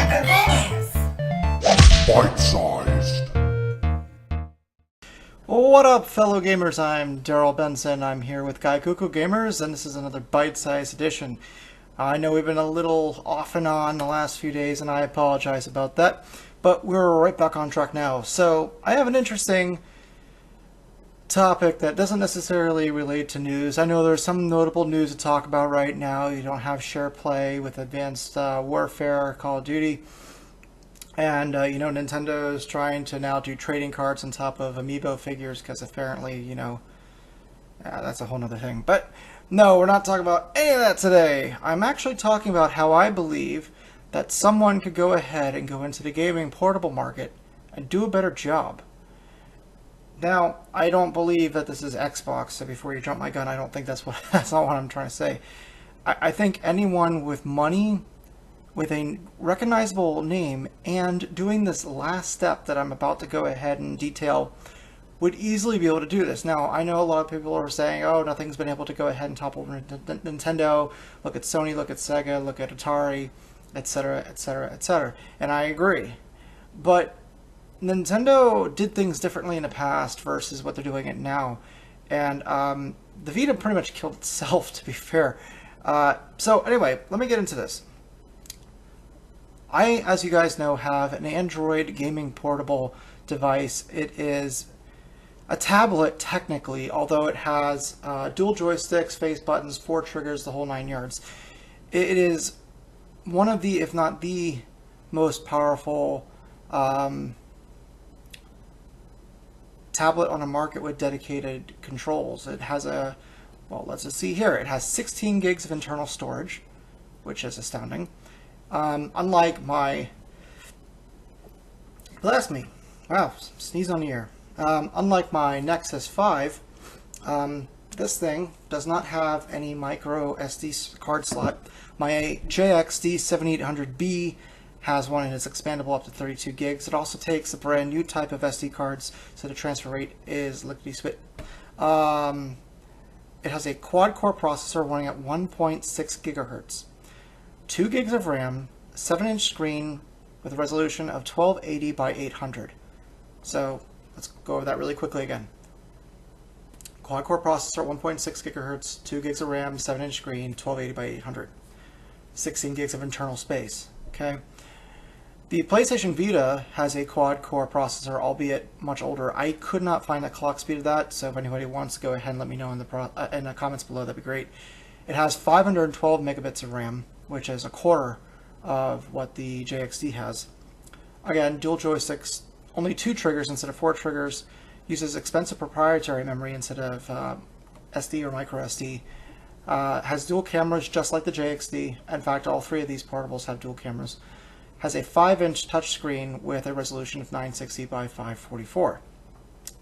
Gaikoku Gamers. Bite-sized. What up, fellow gamers? I'm Darryl Benson. I'm here with Gaikoku Gamers, and this is another bite-sized edition. I know we've been a little off and on the last few days, and I apologize about that, but we're right back on track now. So, I have an interesting topic that doesn't necessarily relate to news. I know there's some notable news to talk about right now. You don't have share play with Advanced Warfare, Call of Duty. And, Nintendo is trying to now do trading cards on top of amiibo figures because apparently, that's a whole nother thing. But, no, we're not talking about any of that today. I'm actually talking about how I believe that someone could go ahead and go into the gaming portable market and do a better job. Now, I don't believe that this is Xbox, so before you jump my gun, I don't think that's not what I'm trying to say. I think anyone with money, with a recognizable name, and doing this last step that I'm about to go ahead and detail would easily be able to do this. Now, I know a lot of people are saying, oh, nothing's been able to go ahead and topple Nintendo. Look at Sony, look at Sega, look at Atari, etc., etc., etc. And I agree. But Nintendo did things differently in the past versus what they're doing it now. And the Vita pretty much killed itself, to be fair. So anyway, let me get into this. I, as you guys know, have an Android gaming portable device. It is a tablet, technically, although it has dual joysticks, face buttons, 4 triggers, the whole 9 yards. It is one of the, if not the most powerful tablet on the market with dedicated controls. It has let's just see here. It has 16 gigs of internal storage, which is astounding. Unlike my, bless me, wow, sneeze on the air. Unlike my Nexus 5, this thing does not have any micro SD card slot. My JXD 7800B has one and it's expandable up to 32 gigs. It also takes a brand new type of SD cards, so the transfer rate is lickety-split. It has a quad-core processor running at 1.6 gigahertz, 2 gigs of RAM, 7-inch screen with a resolution of 1280 by 800. So let's go over that really quickly again. Quad-core processor, 1.6 gigahertz, 2 gigs of RAM, 7-inch screen, 1280 by 800, 16 gigs of internal space. Okay. The PlayStation Vita has a quad-core processor, albeit much older. I could not find the clock speed of that, so if anybody wants to go ahead and let me know in the comments below, that'd be great. It has 512 megabits of RAM, which is a quarter of what the JXD has. Again, dual joysticks, only 2 triggers instead of 4 triggers, uses expensive proprietary memory instead of SD or micro SD. Has dual cameras just like the JXD. In fact, all 3 of these portables have dual cameras. Has a 5-inch touchscreen with a resolution of 960 by 544.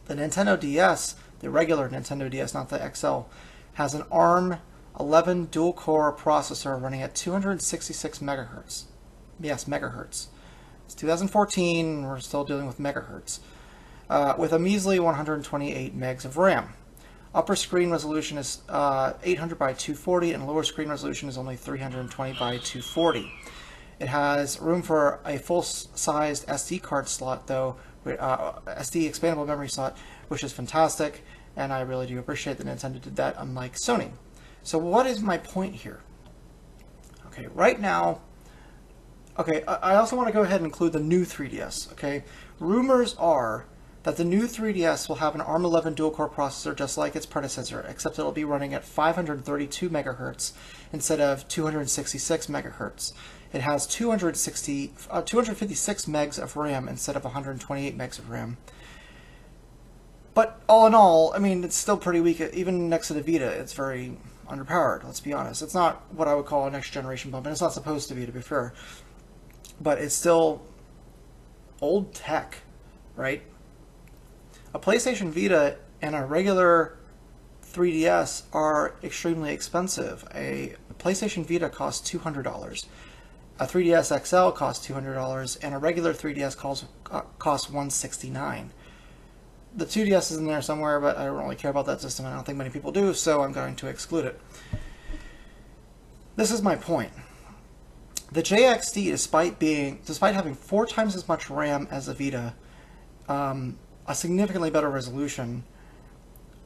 The Nintendo DS, the regular Nintendo DS, not the XL, has an ARM 11 dual-core processor running at 266 megahertz. Yes, megahertz. It's 2014, we're still dealing with megahertz. With a measly 128 megs of RAM. Upper screen resolution is 800 by 240, and lower screen resolution is only 320 by 240. It has room for a full-sized SD card slot, though, SD expandable memory slot, which is fantastic, and I really do appreciate that Nintendo did that, unlike Sony. So what is my point here? Okay, right now, I also want to go ahead and include the new 3DS, okay? Rumors are that the new 3DS will have an ARM 11 dual-core processor just like its predecessor, except it'll be running at 532 megahertz instead of 266 megahertz. It has 256 megs of RAM instead of 128 megs of RAM. But all in all, I mean, it's still pretty weak. Even next to the Vita, it's very underpowered, let's be honest. It's not what I would call a next generation bump, and it's not supposed to be fair. But it's still old tech, right? A PlayStation Vita and a regular 3DS are extremely expensive. A PlayStation Vita costs $200. A 3DS XL costs $200, and a regular 3DS costs $169. The 2DS is in there somewhere, but I don't really care about that system, and I don't think many people do, so I'm going to exclude it. This is my point. The JXD, despite having 4 times as much RAM as the Vita, a significantly better resolution,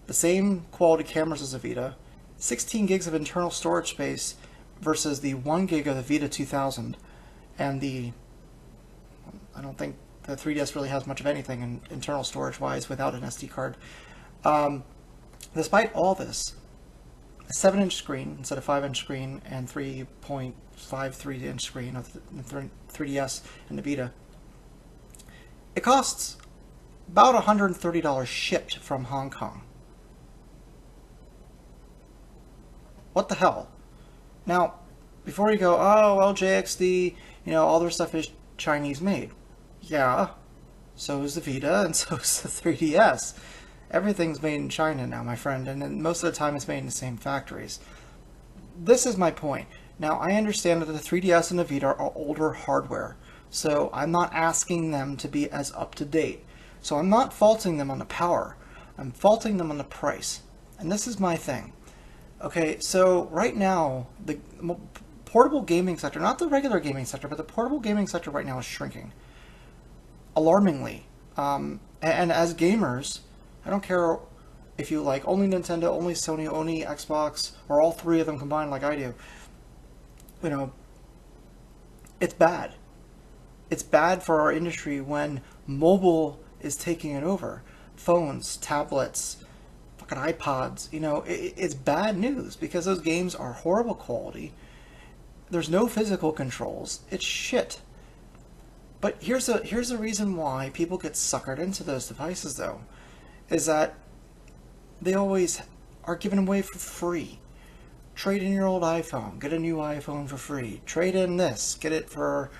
the same quality cameras as the Vita, 16 gigs of internal storage space versus the 1 gig of the Vita 2000, and I don't think the 3DS really has much of anything in internal storage-wise without an SD card. Despite all this, a 7-inch screen instead of 5-inch screen and 3.53-inch screen of the 3DS and the Vita, it costs about $130 shipped from Hong Kong. What the hell? Now, before you go, oh, well, JXD, all their stuff is Chinese made. Yeah, so is the Vita and so is the 3DS. Everything's made in China now, my friend, and then most of the time it's made in the same factories. This is my point. Now, I understand that the 3DS and the Vita are older hardware, so I'm not asking them to be as up-to-date. So I'm not faulting them on the power. I'm faulting them on the price. And this is my thing. Okay, so right now, the portable gaming sector, not the regular gaming sector, but the portable gaming sector right now is shrinking. Alarmingly. And as gamers, I don't care if you like only Nintendo, only Sony, only Xbox, or all three of them combined like I do. It's bad. It's bad for our industry when mobile is taking it over. Phones, tablets, fucking iPods, it's bad news because those games are horrible quality. There's no physical controls. It's shit. But here's the reason why people get suckered into those devices, though, is that they always are given away for free. Trade in your old iPhone, get a new iPhone for free. Trade in this, get it for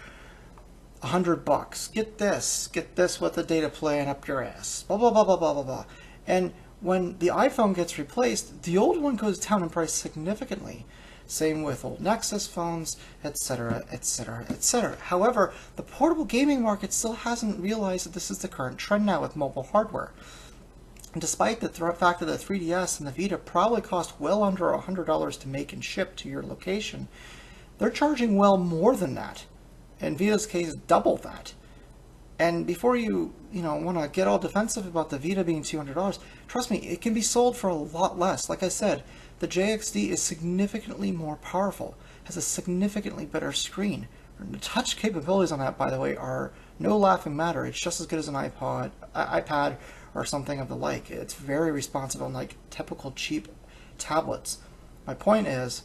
$100. Get this with the data plan up your ass. Blah, blah, blah, blah, blah, blah, blah. And when the iPhone gets replaced, the old one goes down in price significantly. Same with old Nexus phones, etc., etc., etc. However, the portable gaming market still hasn't realized that this is the current trend now with mobile hardware. And despite the fact that the 3DS and the Vita probably cost well under $100 to make and ship to your location, they're charging well more than that. In Vita's case, double that. And before you want to get all defensive about the Vita being $200, trust me, it can be sold for a lot less. Like I said, the JXD is significantly more powerful, has a significantly better screen. The touch capabilities on that, by the way, are no laughing matter. It's just as good as an iPad or something of the like. It's very responsive on like typical cheap tablets. My point is,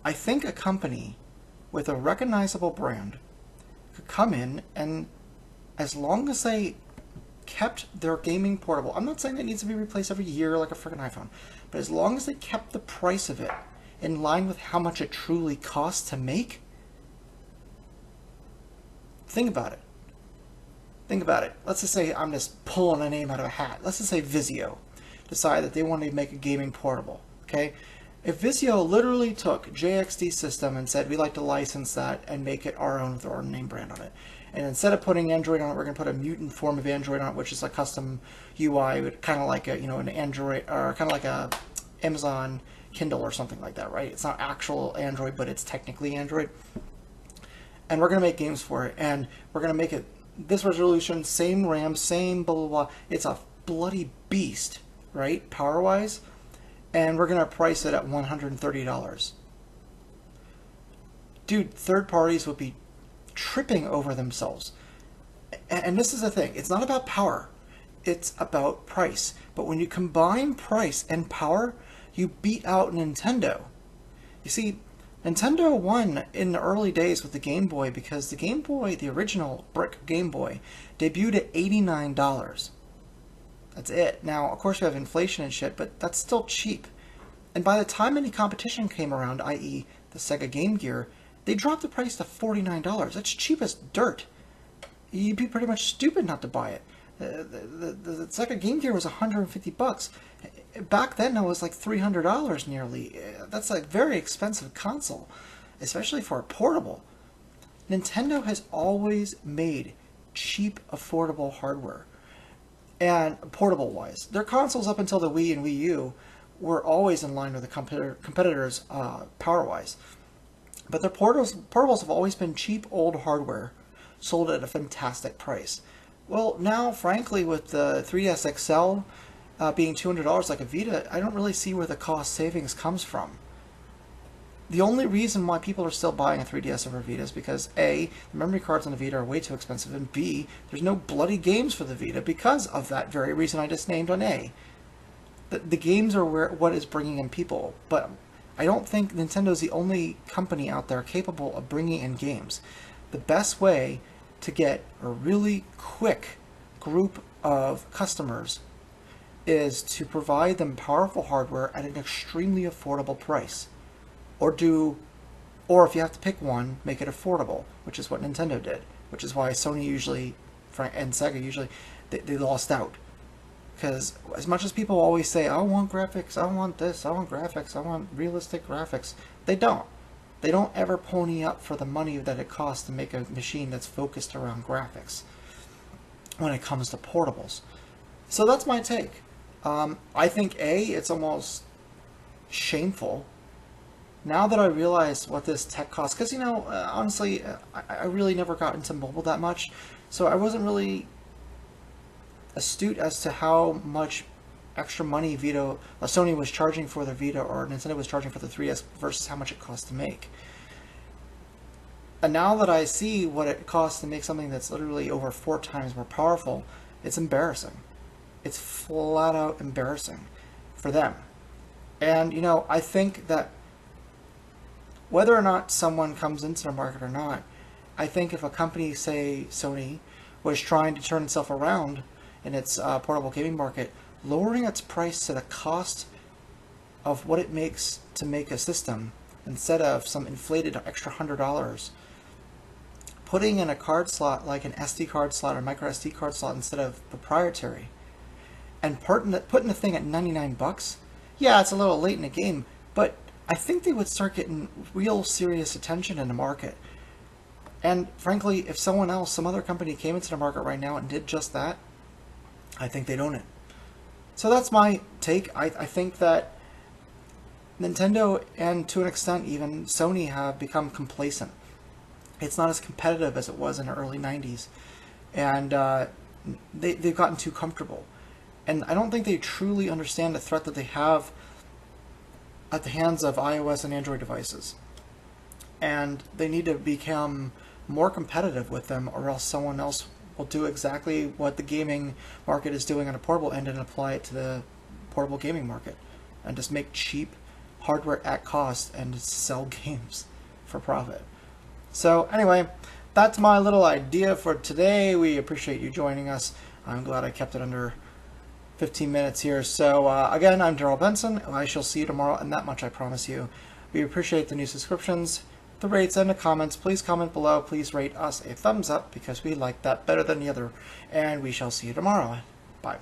I think a company with a recognizable brand could come in and, as long as they kept their gaming portable, I'm not saying it needs to be replaced every year like a freaking iPhone, but as long as they kept the price of it in line with how much it truly costs to make, think about it. Think about it. Let's just say, I'm just pulling a name out of a hat. Let's just say Vizio decided that they wanted to make a gaming portable, okay? If Vizio literally took JXD system and said, we'd like to license that and make it our own with our own name brand on it, and instead of putting Android on it, we're going to put a mutant form of Android on it, which is a custom UI, kind of like an Android, or kind of like a Amazon Kindle or something like that, right? It's not actual Android, but it's technically Android. And we're going to make games for it, and we're going to make it this resolution, same RAM, same blah, blah, blah. It's a bloody beast, right, power-wise, and we're going to price it at $130. Dude, third parties would be tripping over themselves. And this is the thing, it's not about power, it's about price. But when you combine price and power, you beat out Nintendo. You see, Nintendo won in the early days with the Game Boy because the Game Boy, the original brick Game Boy, debuted at $89. That's it. Now, of course, we have inflation and shit, but that's still cheap. And by the time any competition came around, i.e. the Sega Game Gear, they dropped the price to $49. That's cheap as dirt. You'd be pretty much stupid not to buy it. The Sega Game Gear was $150. Back then, it was like $300 nearly. That's a very expensive console, especially for a portable. Nintendo has always made cheap, affordable hardware, and portable-wise. Their consoles up until the Wii and Wii U were always in line with the competitors power-wise. But their portables have always been cheap old hardware, sold at a fantastic price. Well, now, frankly, with the 3DS XL being $200 like a Vita, I don't really see where the cost savings comes from. The only reason why people are still buying a 3DS over Vita is because A, the memory cards on the Vita are way too expensive, and B, there's no bloody games for the Vita because of that very reason I just named on A. The games are what is bringing in people, but I don't think Nintendo's the only company out there capable of bringing in games. The best way to get a really quick group of customers is to provide them powerful hardware at an extremely affordable price. Or if you have to pick one, make it affordable, which is what Nintendo did, which is why Sony usually, and Sega usually, they lost out. Because as much as people always say, I want graphics, I want this, I want graphics, I want realistic graphics, they don't. They don't ever pony up for the money that it costs to make a machine that's focused around graphics when it comes to portables. So that's my take. I think it's almost shameful now that I realize what this tech costs, because, honestly, I really never got into mobile that much, so I wasn't really astute as to how much extra money Sony was charging for their Vita or Nintendo was charging for the 3DS versus how much it costs to make. And now that I see what it costs to make something that's literally over 4 times more powerful, it's embarrassing. It's flat out embarrassing for them. And, I think that whether or not someone comes into the market or not, I think if a company, say Sony, was trying to turn itself around in its portable gaming market, lowering its price to the cost of what it makes to make a system instead of some inflated extra $100, putting in a card slot like an SD card slot or micro SD card slot instead of proprietary, and putting the thing at $99, yeah, it's a little late in the game, but I think they would start getting real serious attention in the market. And frankly, if some other company came into the market right now and did just that, I think they'd own it. So that's my take. I think that Nintendo, and to an extent even Sony, have become complacent. It's not as competitive as it was in the early 90s. And they've gotten too comfortable. And I don't think they truly understand the threat that they have at the hands of iOS and Android devices. And they need to become more competitive with them, or else someone else will do exactly what the gaming market is doing on a portable end and apply it to the portable gaming market, and just make cheap hardware at cost and just sell games for profit. So anyway, that's my little idea for today. We appreciate you joining us. I'm glad I kept it under 15 minutes here. So again, I'm Darryl Benson. I shall see you tomorrow, and that much I promise you. We appreciate the new subscriptions, the rates, and the comments. Please comment below. Please rate us a thumbs up because we like that better than the other. And we shall see you tomorrow. Bye.